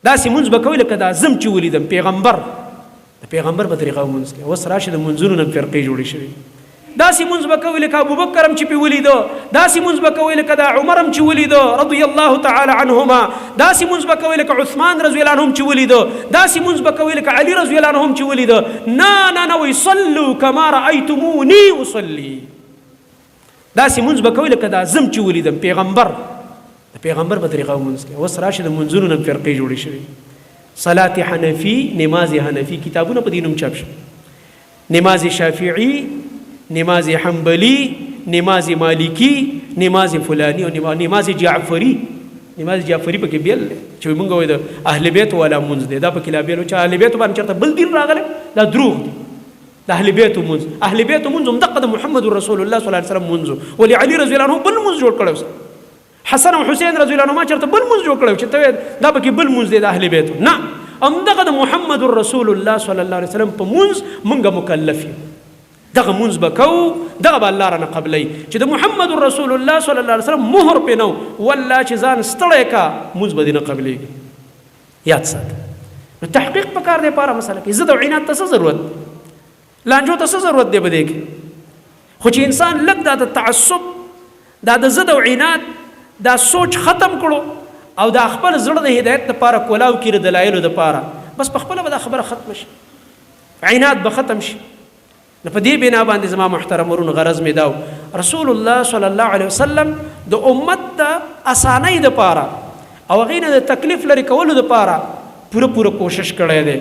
داسې مونځ به کوئ لکه دا زم چې ولیدم پیغمبر د پیغمبر په طریقه مونځ کوي. اوس راشي د مونځونو نه فرقې جوړې شوي. داسې مونځ به کوئ لکه ابوبکر هم چې پې ولیده، داسې مونځ به کوئ لکه د عمر هم چې ولیده رضی الله تعالی عنهما، داسې مونځ به کوئ لکه عثمان رضی الله عنه هم چې ولیده، داسې مونځ به کوئ لکه علي رضی الله عنه هم چې ولیده. نه وایي صلوا کما رأیتمونی اصلي. داسې مونځ به کوئ لکه دا زم چې ولیدم پیغمبر د پیغمبر په طریقه مونځ کوي. اوس راشي د مونځونو نه فرقې جوړې شوي. صلات حنفي، نماز حنفي کتابونه په دې نوم چاپ شوي. نماز شافعي، نماز حنبلی، نماز مالکی، نماز فلانی او نماز جعفری. نماز جعفری پکې بیل دی چې موږ وایو د اهل بیت والا مونځ دی. دا پکې لا بیل چې اهل بیت باندې چېرته بل دین راغلی، دا دروغ دی. د اهل بیت مونځ، اهل بیت مونځ هم دقه د محمد رسول الله صلی الله علیه وسلم مونځ، ولې علي رضی الله عنه بل مونځ جوړ کړی، حسن او حسین رضی الله عنهما چېرته بل مونځ جوړ کړی چې ته دا پکې بل مونځ دی د اهل بیت. نه، همدغه د محمد رسول الله صلی الله علیه وسلم په مونځ موږ مکلف یو. دغه مونځ به کوو، دغه به الله رانه قبلوي. چې د محمد رسول الله صلی الله علیه وسلم مهر پې نه و، والله چې ځان ستړی کا مونځ به دې نه قبلېږي. یاد ساته. نو تحقیق پکار دی په هره مسله کې. ضد او عناد ته څه ضرورت، لانجو ته څه ضرورت دی په دې کې؟ خو چې انسان لږ دا د تعصب، دا د ضد او عناد دا سوچ ختم کړو او دا خپل زړه د هدایت دپاره کولاو کړي د دلایلو دپاره، بس په خپله به دا خبره ختمه شي، عناد به ختم شي. نو په دې بنا باندې زما محترم ورونو غرض مې دا رسول الله صلی الله علیه وسلم د امت د اسانۍ دپاره او هغې نه د تکلیف لرې کولو دپاره پوره کوشش کړی دی.